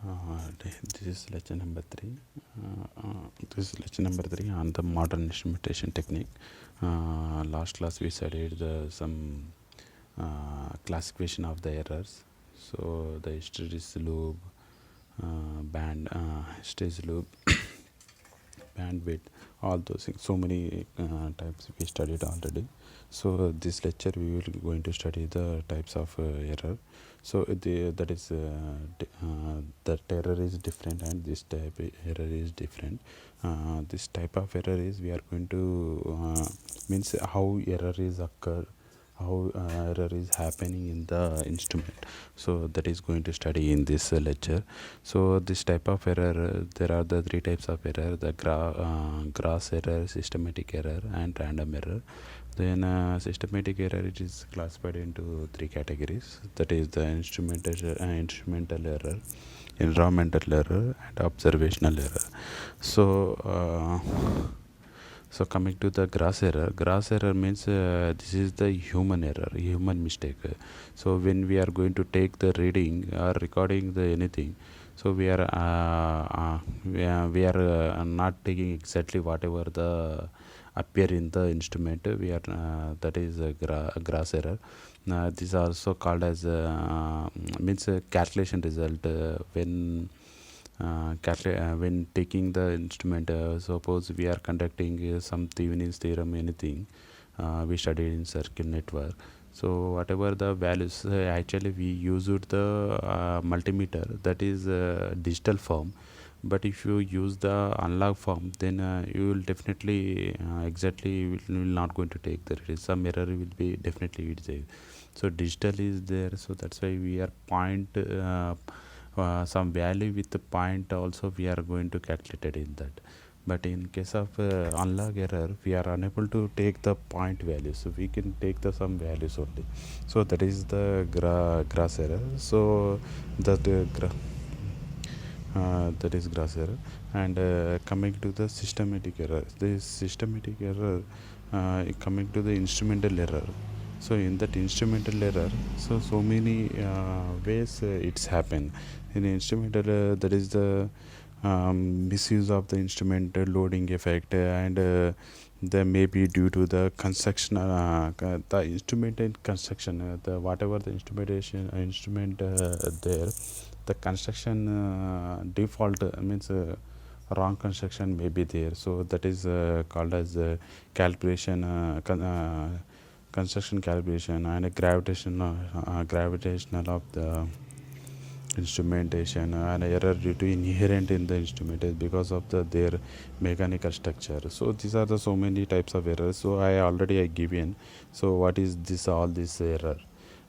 This is lecture number 3. This is lecture number 3 on the modern instrumentation technique. Last class we studied some classification of the errors. So the hysteresis loop, hysteresis loop, bandwidth, all those things. So many types we studied already. So this lecture we will going to study the types of error. So that error is different and this type error is different. This type of error is we are going to means how error is occur, how error is happening in the instrument. So that is going to study in this lecture. So this type of error, there are the 3 types of error: the gross error, systematic error, and random error. Then systematic error, it is classified into 3 categories. That is the instrumental error, environmental error, and observational error. So coming to the gross error means this is the human error, human mistake. So when we are going to take the reading or recording the anything, so we are not taking exactly whatever the appear in the instrument. We are that is a gross error. This is also called as means calculation result when taking the instrument. Suppose we are conducting some Thevenin's theorem, anything we studied in circuit network. So whatever the values, actually we used the multimeter, that is digital form. But if you use the analog form, then you will definitely exactly will not going to take the reading. Some error will be definitely there. So digital is there, so that's why we are some value with the point also we are going to calculate it in that. But in case of analog error, we are unable to take the point value, so we can take the some values only. So that is the gross error. So that that is gross error. And coming to the systematic error, this systematic error coming to the instrumental error. So in that instrumental error, so many ways it's happened. In instrumental that is the misuse of the instrument loading effect, and there may be due to the construction, the instrument and construction, the whatever the instrument there, the construction default means wrong construction may be there. So that is called as calibration, construction calibration, and a gravitational of the instrumentation, and error due to inherent in the instrument because of their mechanical structure. So these are the so many types of errors. So I already given. So what is this error,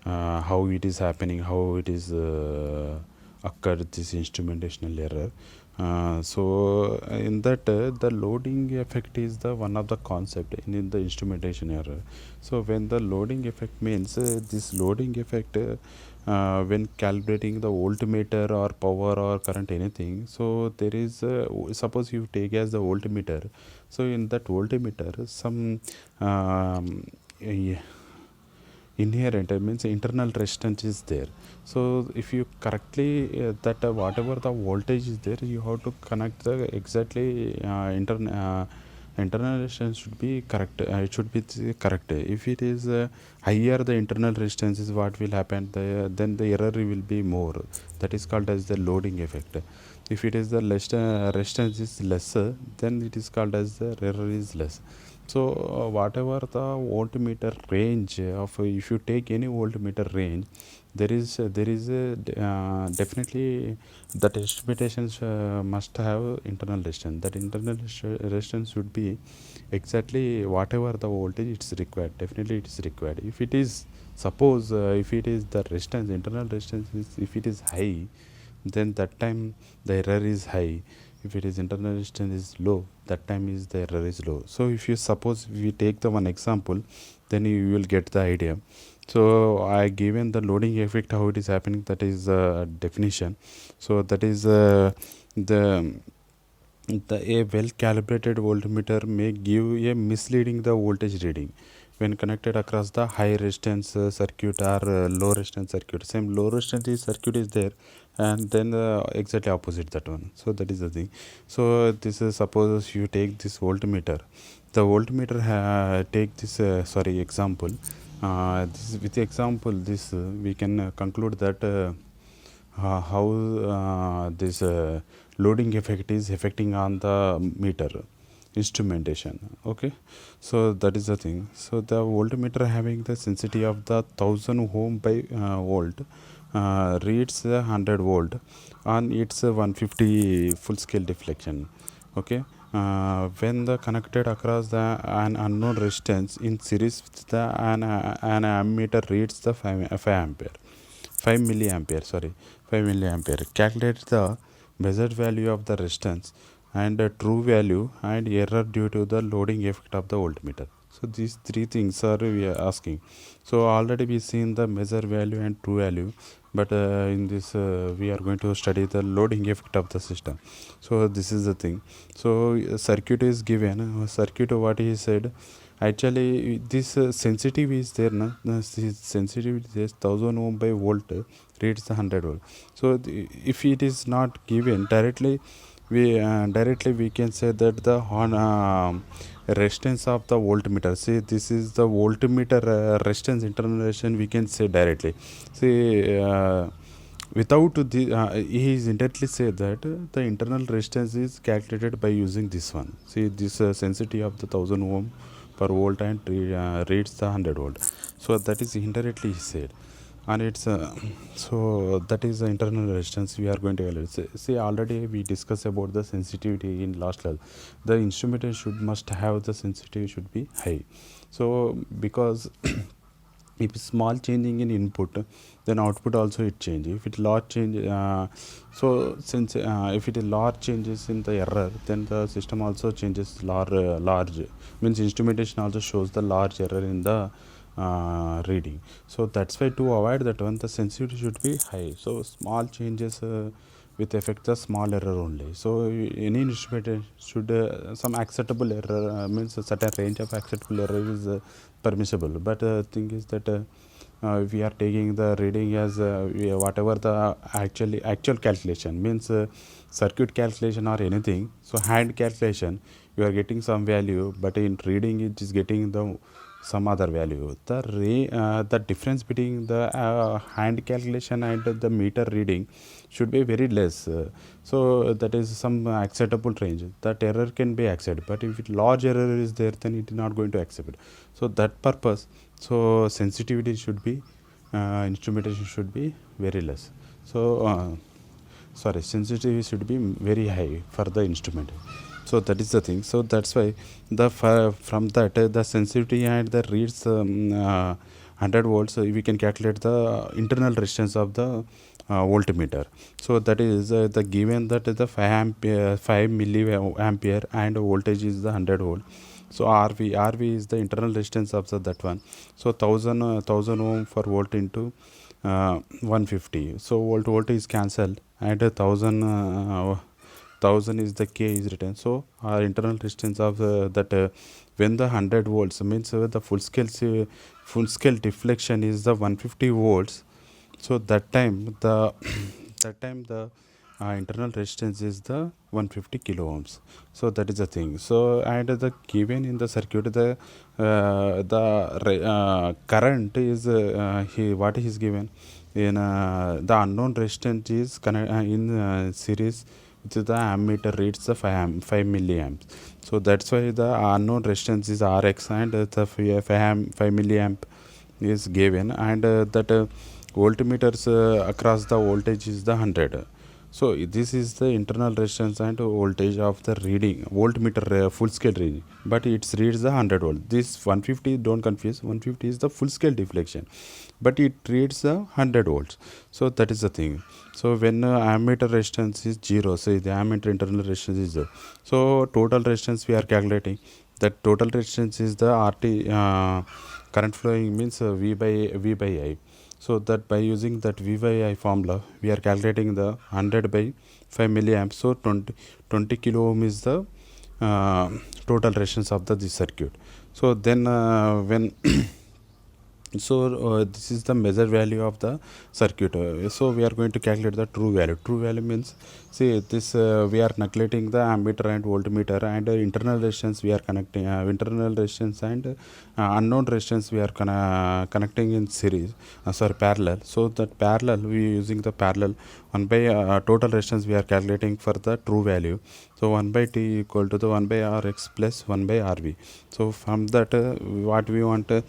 how it is happening, how it is occurred, this instrumentational error. So in that the loading effect is the one of the concept in the instrumentation error. So when the loading effect means this loading effect when calibrating the voltmeter or power or current anything, so there is suppose you take as the voltmeter. So in that voltmeter some inherent means internal resistance is there. So if you correctly that whatever the voltage is there, you have to connect the exactly internal resistance should be correct. It should be correct. If it is higher the internal resistance is, what will happen, then the error will be more. That is called as the loading effect. If it is the resistance is lesser, then it is called as the error is less. So whatever the voltmeter range of, if you take any voltmeter range, there is definitely that instrumentations must have internal resistance. That internal resistance should be exactly whatever the voltage it's required. Definitely it is required. If it is, suppose if it is the resistance, internal resistance is, if it is high, then that time the error is high. If it is internal resistance is low, that time is the error is low. So if you suppose we take the one example, then you will get the idea. So I given the loading effect, how it is happening, that is definition. So that is the a well calibrated voltmeter may give a misleading the voltage reading. when connected across the high resistance circuit or low resistance circuit. Same low resistance circuit is there, and then exactly opposite that one. So that is the thing. So this is, suppose you take this voltmeter. The voltmeter take this example. This, with the example, this we can conclude that how this loading effect is affecting on the meter instrumentation. Okay, so that is the thing. So the voltmeter having the sensitivity of the 1000 ohm by volt reads 100 volt on its 150 full scale deflection. Okay, when the connected across the an unknown resistance in series with the an ammeter reads the 5 ampere, 5 milliampere, 5 milliampere. Calculate the measured value of the resistance and true value and error due to the loading effect of the voltmeter. So these three things are we are asking. So already we seen the measure value and true value, but in this we are going to study the loading effect of the system. So this is the thing. So circuit is given. Circuit, what he said, actually this sensitive is there, na? This sensitivity is 1000 ohm by volt reads the 100 volt. So if it is not given directly, we can say that the resistance of the voltmeter, see this is the voltmeter resistance, internal resistance, we can say directly. See without the he is indirectly say that the internal resistance is calculated by using this one. See this sensitivity of the 1000 ohm per volt and reads the 100 volt. So that is indirectly said, and it's so that is the internal resistance we are going to evaluate. See already we discussed about the sensitivity in last level. The instrument should must have the sensitivity should be high. So because if small changing in input, then output also it change. If it large change, so since if it is large changes in the error, then the system also changes large, means instrumentation also shows the large error in the reading. So that's why to avoid that one, the sensitivity should be high. So small changes with affect the small error only. So any instrument should some acceptable error, means a certain range of acceptable error is permissible. But thing is that we are taking the reading as whatever the actual calculation, means circuit calculation or anything. So hand calculation you are getting some value, but in reading it is getting the some other value. The difference between the hand calculation and the meter reading should be very less. So that is some acceptable range. That error can be accepted, but if it large error is there, then it is not going to accept it. So that purpose, so sensitivity should be instrumentation should be very less. So sensitivity should be very high for the instrument. So that is the thing. So that's why the from that the sensitivity and the reads 100 volts, we can calculate the internal resistance of the voltmeter. So that is the given that the 5 milliampere and voltage is the 100 volt. So RV is the internal resistance of that one. So 1000 ohm for volt into 150. So volt is cancelled, and 1000 is the K is written. So our internal resistance of that when the 100 volts means the full scale deflection is the 150 volts. So that time the internal resistance is the 150 kilo ohms. So that is the thing. So and the given in the circuit the current is what is given in the unknown resistance is in series with the ammeter reads the 5 milliamps. So that's why the unknown resistance is Rx, and the 5 milliamp is given, and that voltmeters across the voltage is the 100. So this is the internal resistance and voltage of the reading voltmeter full scale reading, but it reads the 100 volt. This 150, don't confuse, 150 is the full scale deflection, but it reads the 100 volts. So that is the thing. So when ammeter resistance is 0, say the ammeter internal resistance is 0, so total resistance we are calculating. That total resistance is the RT current flowing, means V by I. So that by using that V by I formula, we are calculating the 100 by 5 milliamps. So 20 kilo ohm is the total resistance of this circuit. So then when so this is the measured value of the circuit. So we are going to calculate the true value. True value means, see this we are neglecting the ammeter and voltmeter, and internal resistance we are connecting, internal resistance and unknown resistance we are connecting in series, sorry, parallel. So that parallel we using the parallel 1 by total resistance we are calculating for the true value. So 1 by T equal to the 1 by Rx plus 1 by Rv. So from that what we want the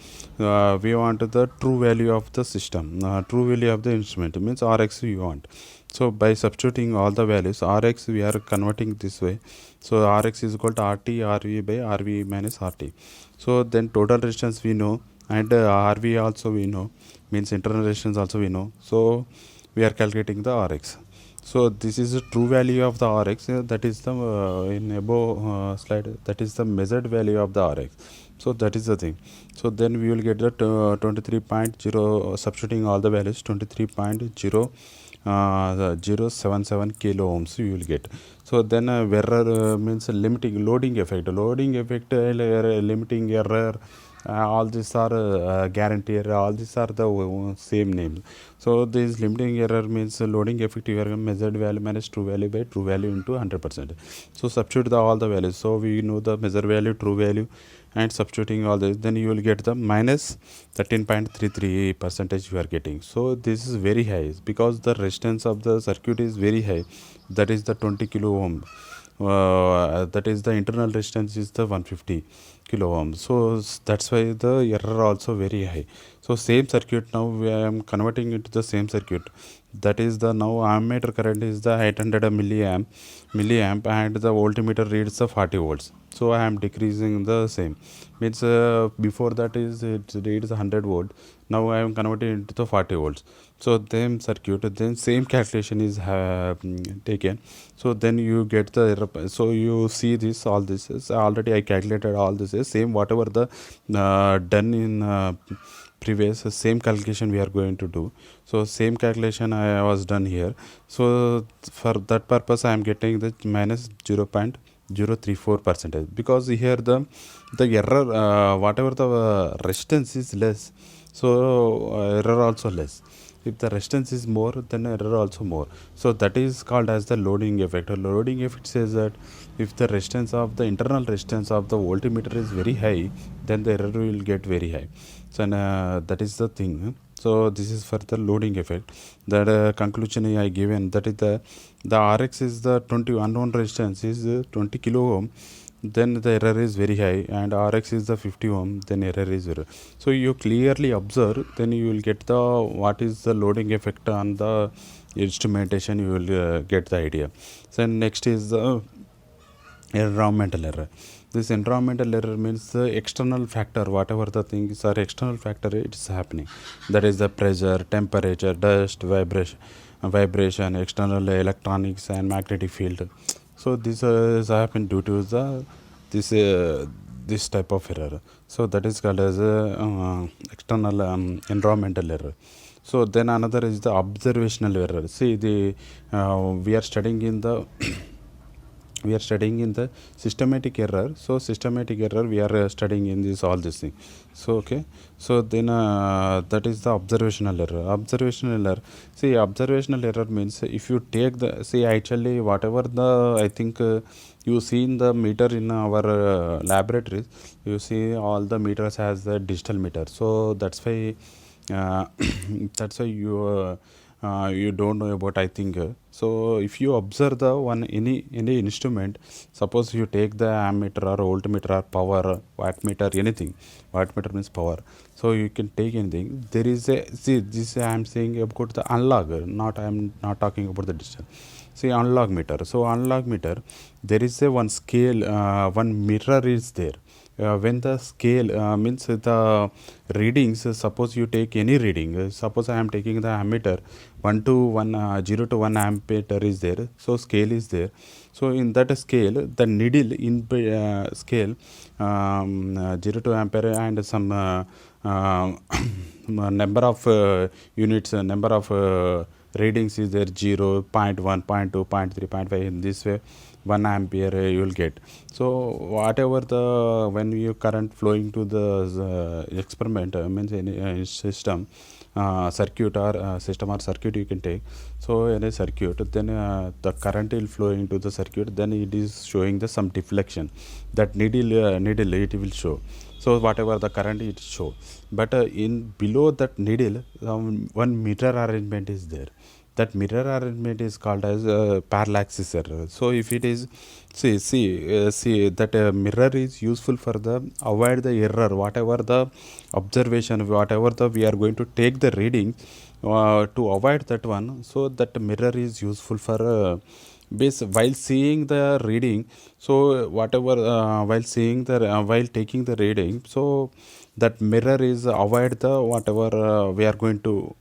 true value of the system, true value of the instrument means Rx we want. So by substituting all the values, Rx we are converting this way. So Rx is equal to RT Rv by Rv minus RT. So then total resistance we know, and Rv also we know, means internal resistance also we know. So we are calculating the Rx. So this is the true value of the Rx, that is the in above slide, that is the measured value of the Rx. So that is the thing. So then we will get the 23.0, substituting all the values, 23.0 077 kilo ohms you will get. So then error means limiting loading effect, limiting error, all these are guarantee error, all these are the same names. So this limiting error means loading effect error measured value minus true value by true value into 100%. So substitute all the values. So we know the measured value, true value, and substituting all this, then you will get the minus 13.33 percentage you are getting. So this is very high because the resistance of the circuit is very high, that is the 20 kilo ohm. That is the internal resistance is the 150 kilo ohm. So that's why the error also very high. So same circuit, now I am converting into the same circuit, that is the now ammeter current is the 800 milliamp, and the voltmeter reads the 40 volts. So I am decreasing the same, means before that is it reads 100 volt, now I am converting into the 40 volts. So same circuit, then same calculation is taken. So then you get the error. So you see this, all this is already I calculated, all this is same whatever the done in previous, same calculation we are going to do. So same calculation I was done here. So for that purpose I am getting the minus 0.034 percentage, because here the error whatever the resistance is less, so error also less. If the resistance is more, then error also more. So that is called as the loading effect. A loading effect says that if the resistance of the internal resistance of the voltmeter is very high, then the error will get very high. So that is the thing. So this is for the loading effect. That conclusion I given, that is the Rx is the 20 unknown resistance is 20 kilo ohm, then the error is very high, and Rx is the 50 ohm, then error is zero. So you clearly observe, then you will get the what is the loading effect on the instrumentation, you will get the idea. So next is the environmental error. This environmental error means the external factor, whatever the things are external factor, it is happening. That is the pressure, temperature, dust, vibration, external electronics and magnetic field. So this is happened due to the this type of error. So that is called as external environmental error. So then another is the observational error. See, we are studying in the we are studying in the systematic error. So systematic error we are studying in this all this thing. So okay, so then that is the observational error. See, observational error means if you take the, see, actually whatever the I think you see in the meter in our laboratories, you see all the meters has the digital meter. So that's why that's why you don't know about, I think. So if you observe the one any instrument, suppose you take the ammeter or voltmeter or power wattmeter, anything, wattmeter means power, so you can take anything. There is a, see, this I am saying about the analog, not I am not talking about the digital. See, analog meter. So analog meter, there is a one scale, one mirror is there. When the scale means the readings, suppose you take any reading, suppose I am taking the ammeter 1 to 1 0 to 1 ammeter is there, so scale is there. So in that scale, the needle in scale 0 to ampere and some number of units, number of readings is there 0, 0.1, 0.2, 0.3, 0.5, in this way 1 ampere you will get. So whatever the when you current flowing to the experiment means any system, circuit or system or circuit you can take. So in a circuit, then the current will flow into the circuit, then it is showing the some deflection, that needle it will show. So whatever the current it show, but in below that needle one mirror arrangement is there. That mirror arrangement is called as parallaxis error. So if it is, see that mirror is useful for the avoid the error, whatever the observation, whatever the we are going to take the reading, to avoid that one. So that mirror is useful for while seeing the reading. So whatever while seeing the while taking the reading, so that mirror is avoid the whatever we are going to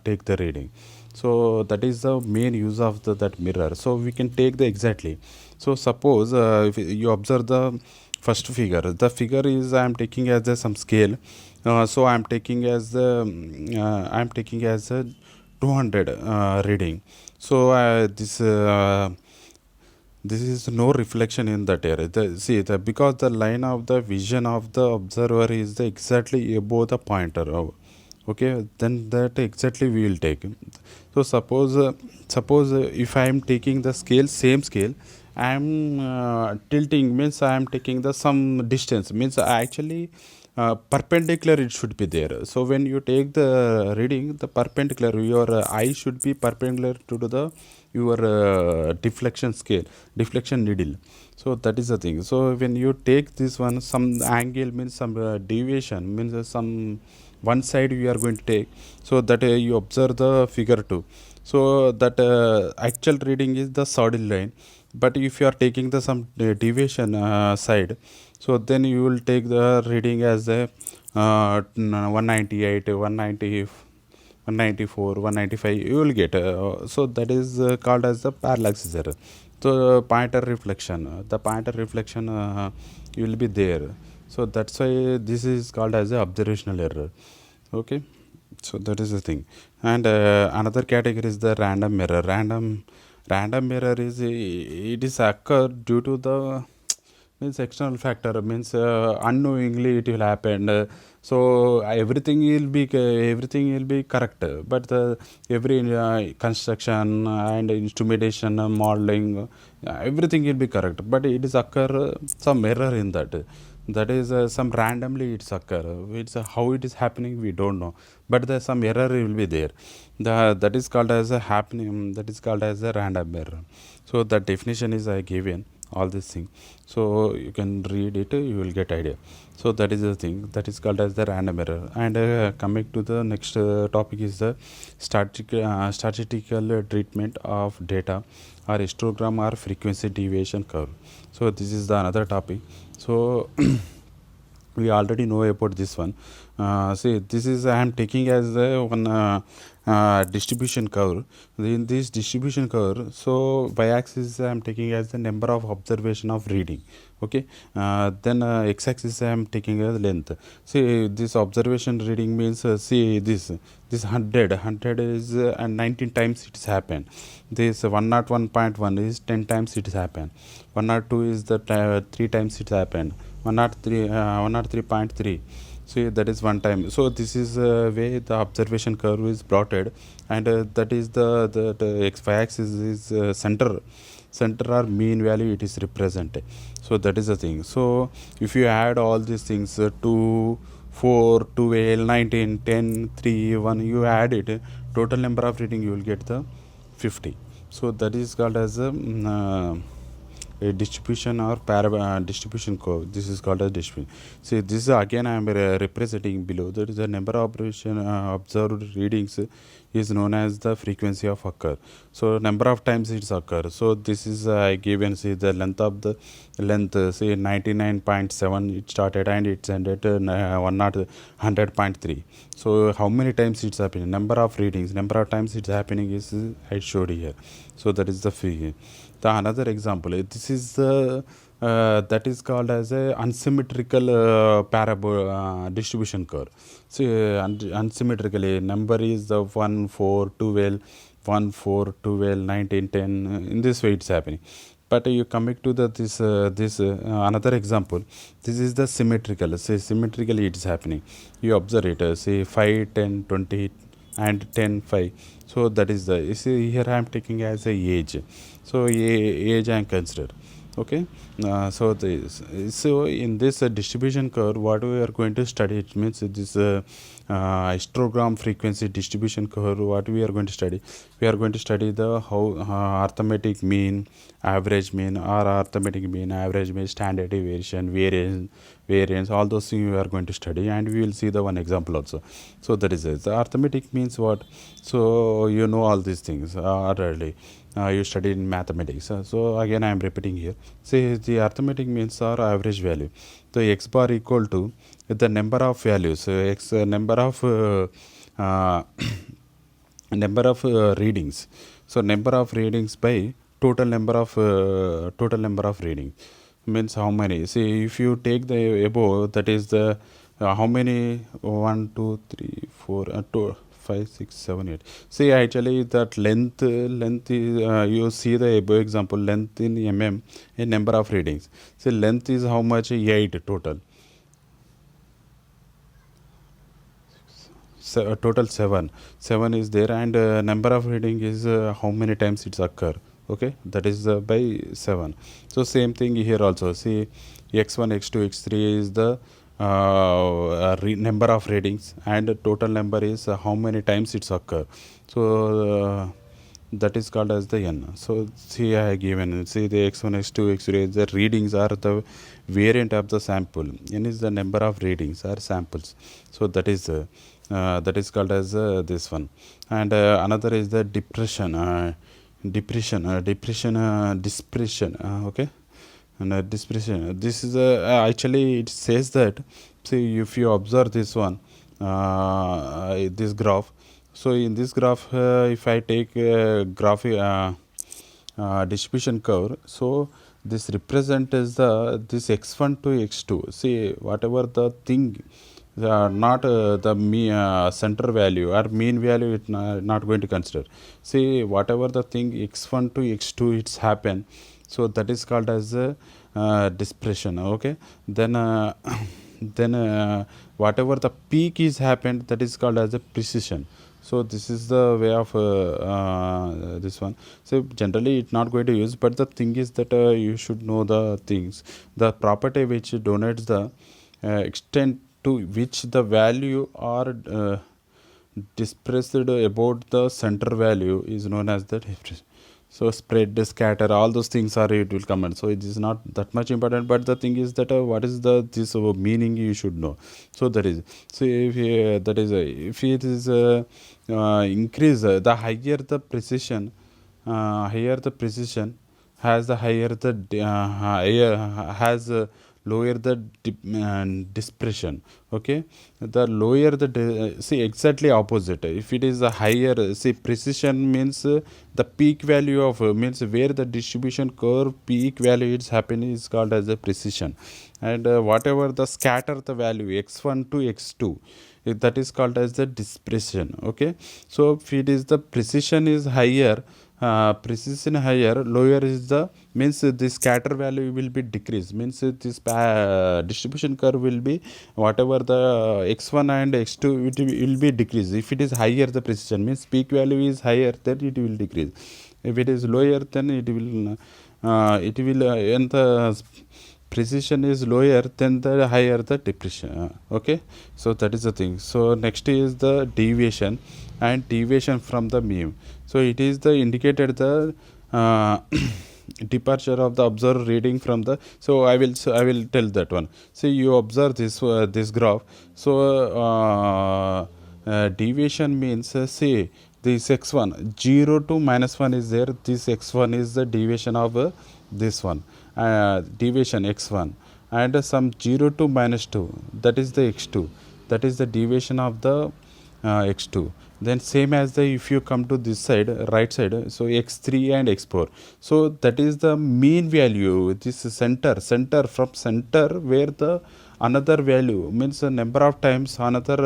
take the reading. So that is the main use of that mirror. So we can take the exactly. So suppose if you observe the first figure, the figure is I am taking as some scale. So I am taking as I am taking as a 200 reading. So this is no reflection in that area. Because the line of the vision of the observer is exactly above the pointer. Okay, then that exactly we will take. So suppose if I am taking the scale, same scale, I am tilting, means I am taking the some distance, means I actually perpendicular it should be there. So when you take the reading, the perpendicular, your eye should be perpendicular to the your deflection scale, deflection needle. So that is the thing. So when you take this one, some angle means some deviation, means some one side you are going to take, so that you observe the figure 2. So that actual reading is the solid line, but if you are taking the some deviation side, so then you will take the reading as a 198, 190, 194, 195 you will get. So that is called as the parallaxis error. So pointer reflection, the pointer reflection you will be there. So that's why this is called as a observational error. Okay, so that is the thing. And another category is the random error. Random error is it is occur due to the means external factor, means unknowingly it will happen. So everything will be correct, but the every construction and instrumentation, modeling, everything will be correct, but it is occur some error in that. That is some randomly it's occur. It's how it is happening we don't know, but there some error will be there. That is called as a happening. That is called as a random error. So the definition is I given all this thing, so you can read it, you will get idea. So that is the thing, that is called as the random error. And coming to the next topic is the statistical treatment of data or histogram or frequency deviation curve. So this is the another topic. So we already know about this one. See, this is I am taking as one distribution curve. In this distribution curve, so y-axis I am taking as the number of observation of reading. Okay, then x-axis I am taking as length. See, this observation reading means see this 100 is and 19 times it has happened. This 101.1 is 10 times it has happened. 102 is the 3 times it happened. 103.3. So that is one time. So this is way the observation curve is plotted, and that is the x-y-axis is center or mean value it is represented. So that is the thing. So if you add all these things 2, 4, 12, 19, 10, 3, 1, you add it, total number of reading you will get the 50. So that is called as a distribution or distribution curve. This is called as distribution. See, this is again I am representing below. That is the number of observed readings is known as the frequency of occur. So number of times it's occur. So this is I given, see the length of the length, say 99.7 it started and it's ended 100.3. So how many times it's happening, number of readings, number of times it's happening is I showed here. So that is the figure. The another example, this is that is called as a unsymmetrical parabol distribution curve. So unsymmetrically number is the 1, 4, 12, 1 4 12 19 10 in this way it's happening. But you coming to the this another example, this is the symmetrical, say symmetrically it's happening. You observe it, say 5 10 20 and 10 5. So that is the, you see here I am taking as a age, so age I am consider. Okay. So in this distribution curve, what we are going to study, it means this histogram frequency distribution curve. What we are going to study, we are going to study the how arithmetic mean, average mean, or arithmetic mean, average mean, standard deviation, variance, all those things we are going to study, and we will see the one example also. So that is it. The arithmetic means what? So you know all these things already. You studied in mathematics. So again I am repeating here. See, the arithmetic means are average value. So x bar equal to the number of values, x number of number of readings. So number of readings by total number of readings means how many. See, if you take the above, that is the how many, 1 2 3 4 2 5 6 7 8. See, actually that length is you see the above example, length in mm in number of readings. See, length is how much? 8 total. So, total 7 is there, and number of reading is how many times it's occur. Okay, that is by 7. So same thing here also. See, x1 x2 x3 is the number of readings, and total number is how many times it's occur. So that is called as the n. So see, I have given, see the x1 x2 x3, the readings are the variant of the sample, n is the number of readings or samples. So that is called as this one. And another is the dispersion. Okay. And dispersion, this is actually it says that, see, if you observe this one, this graph. So in this graph, if I take graph distribution curve, so this represent is this x1 to x2. See, whatever the thing, not the center value or mean value, it not going to consider. See, whatever the thing x1 to x2 it's happen, so that is called as dispersion. Okay. Then then whatever the peak is happened, that is called as a precision. So this is the way of this one. So generally it's not going to use, but the thing is that you should know the things, the property which denotes the extent to which the value are dispersed about the center value is known as the difference. So spread, scatter, all those things are, it will come. And so it is not that much important, but the thing is that what is the this meaning you should know. So that is, so if that is if it is increase, the higher the precision, has the higher the has lower the dispersion. Okay. The lower the see, exactly opposite. If it is a higher, see, precision means the peak value of means where the distribution curve peak value is happening is called as a precision. And whatever the scatter the value x1 to x2, that is called as the dispersion. Okay. So if it is the precision is higher, lower is the means the scatter value will be decreased, means this distribution curve will be whatever the x1 and x2, it will be decreased. If it is higher the precision, means peak value is higher, then it will decrease. If it is lower, then it will and the precision is lower, then the higher the depression. Okay. So that is the thing. So next is the deviation and deviation from the mean. So it is the indicated the departure of the observed reading from the, so I will tell that one. See, you observe this this graph. So deviation means say this x1 0 to -1 is there, this x1 is the deviation of this one, deviation x1, and some 0 to -2, that is the x2, that is the deviation of the x2. Then same as the, if you come to this side, right side, so x3 and x4, so that is the mean value, this center from center where the another value means a number of times another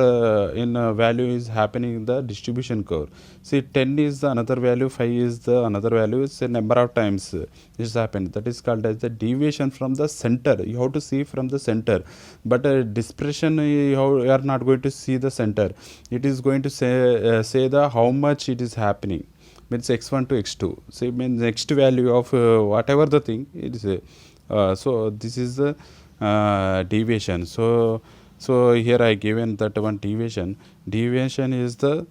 value is happening in the distribution curve. See, 10 is the another value, 5 is the another value, it's a number of times this happened. That is called as the deviation from the center. You have to see from the center, but dispersion you are not going to see the center. It is going to say the how much it is happening, means x1 to x2. So it means next value of whatever the thing it is so this is the deviation. So here I given that one deviation is the,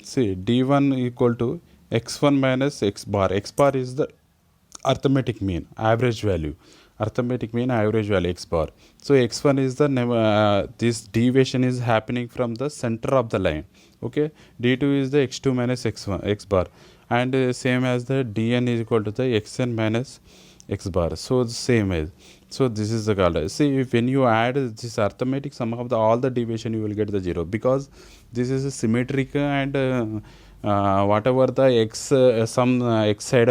see, d1 equal to x1 minus x bar. X bar is the arithmetic mean average value, x bar. So x1 is the this deviation is happening from the center of the line. Okay, d2 is the x2 minus x1 x bar, and same as the dn is equal to the xn minus x bar. So the same as, so this is the color. See, if when you add this arithmetic sum of the all the deviation, you will get the 0, because this is a symmetric, and whatever the x some x side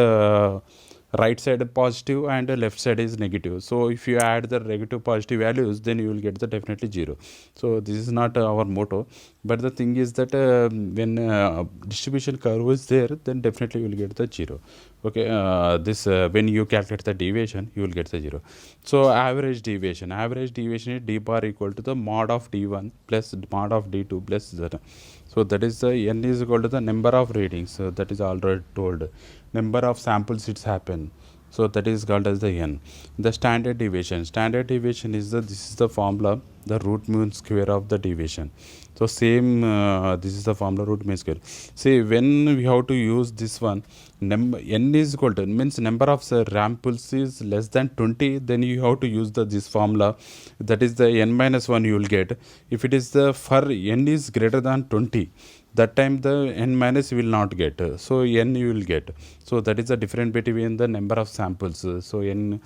right side positive and left side is negative. So if you add the negative positive values, then you will get the definitely 0. So this is not our motto, but the thing is that when distribution curve is there, then definitely you will get the 0. Okay, this when you calculate the deviation, you will get the 0. So average deviation is d bar equal to the mod of d1 plus mod of d2 plus z. So that is the n is equal to the number of readings. So that is already told, number of samples it's happened. So that is called as the n. The standard deviation is the, this is the formula, the root mean square of the deviation. So same this is the formula, root mean square. See, when we have to use this one, n is equal to, means number of samples is less than 20, then you have to use this formula, that is the n minus 1 you will get. If it is the for n is greater than 20, that time the n minus will not get, so n you will get. So that is the difference between the number of samples. So in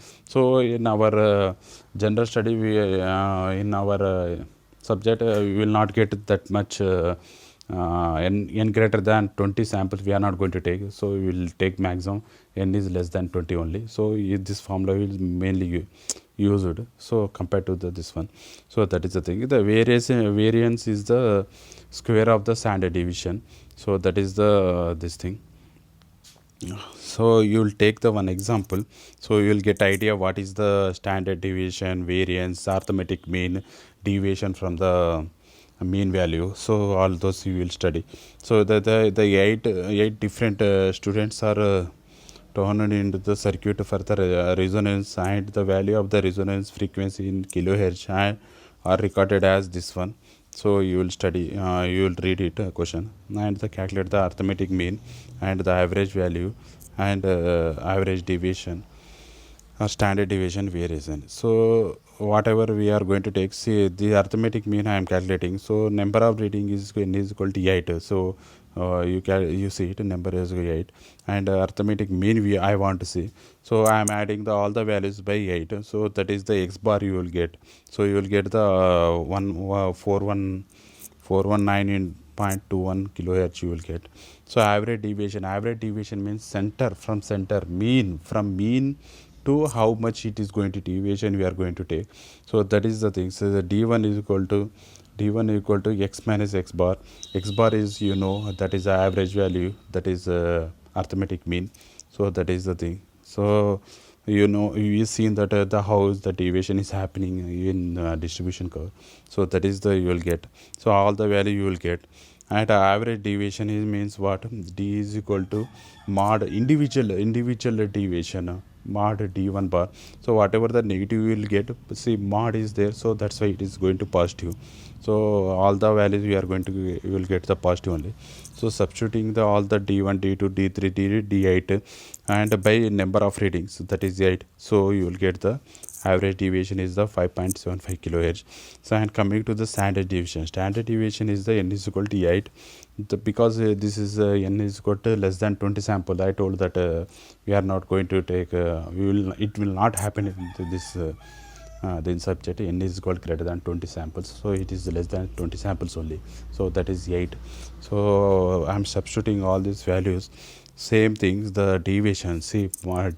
our general study, we in our subject we will not get that much n greater than 20 samples we are not going to take. So we will take maximum n is less than 20 only. So this formula will mainly used, so compared to this one. So that is the thing. The variance is the square of the standard deviation. So that is the this thing. So you will take the one example, so you will get idea what is the standard deviation, variance, arithmetic mean, deviation from the mean value. So all those you will study. So the eight different students are turned into the circuit for the resonance, and the value of the resonance frequency in kilohertz are recorded as this one. So you will study, you will read it question, and calculate the arithmetic mean and the average value and average deviation or standard deviation variation. So whatever we are going to take, see, the arithmetic mean I am calculating. So number of reading is equal to 8. So you see it, number is 8, and arithmetic mean I want to see. So I am adding all the values by 8. So that is the x bar you will get. So you will get the 419.21 kilohertz you will get. So average deviation means center from center, mean from mean to how much it is going to deviation we are going to take. So that is the thing. So the d1 is equal to x minus x bar. X bar is, that is the average value, that is arithmetic mean. So that is the thing. So you've seen that the how the deviation is happening in distribution curve. So that is the you will get. So all the value you will get. And average deviation means what? D is equal to mod individual deviation, mod d1 bar. So whatever the negative you will get, see, mod is there, so that's why it is going to positive. So all the values we are going to, you will get the positive only. So substituting all the d1, d2, d3, d8 and by number of readings, that is 8. So you will get the average deviation is the 5.75 kilohertz. So and coming to the standard deviation is the n is equal to 8. Because this is n is equal to less than 20 sample, I told that we are not going to take, it will not happen in this then subject. N is equal greater than 20 samples, so it is less than 20 samples only. So that is 8. So I am substituting all these values. Same things, the deviation, see,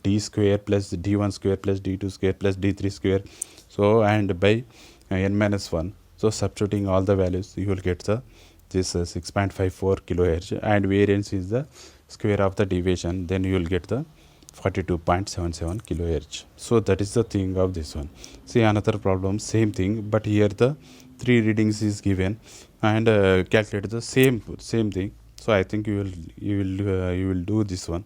d square plus d1 square plus d2 square plus d3 square. So So and by n minus 1, so substituting all the values, you will get the this 6.54 kilohertz, and variance is the square of the deviation, then you will get the 42.77 kilohertz. So that is the thing of this one. See another problem, same thing, but here the three readings is given, and calculate the same thing. So I think you will do this one.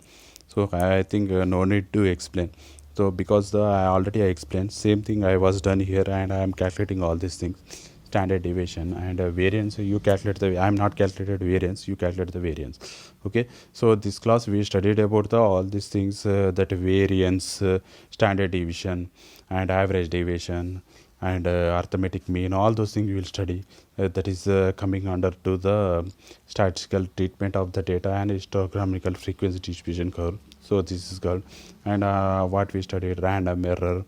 So I think no need to explain. So because I explained same thing, I was done here, and I am calculating all these things, standard deviation and variance. You calculate the, I am not calculated variance, you calculate the variance. Okay, so this class we studied about the all these things, that variance, standard deviation and average deviation, and arithmetic mean, all those things you will study. That is coming under to the statistical treatment of the data and histogramical frequency distribution curve. So this is called, and what we studied, random error,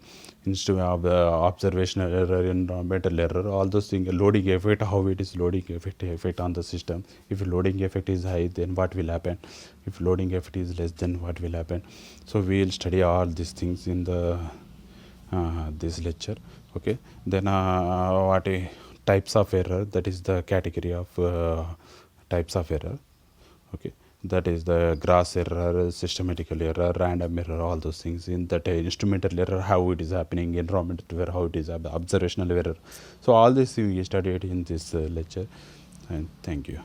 instead of observational error, environmental error, all those things, loading effect, how it is loading effect on the system. If loading effect is high, then what will happen? If loading effect is less, then what will happen? So we will study all these things in the this lecture. Okay, then what types of error, that is the category of types of error. Okay, that is the gross error, systematical error, random error, all those things. In that instrumental error, how it is happening, environmental error, how it is observational error. So all these things we studied in this lecture, and thank you.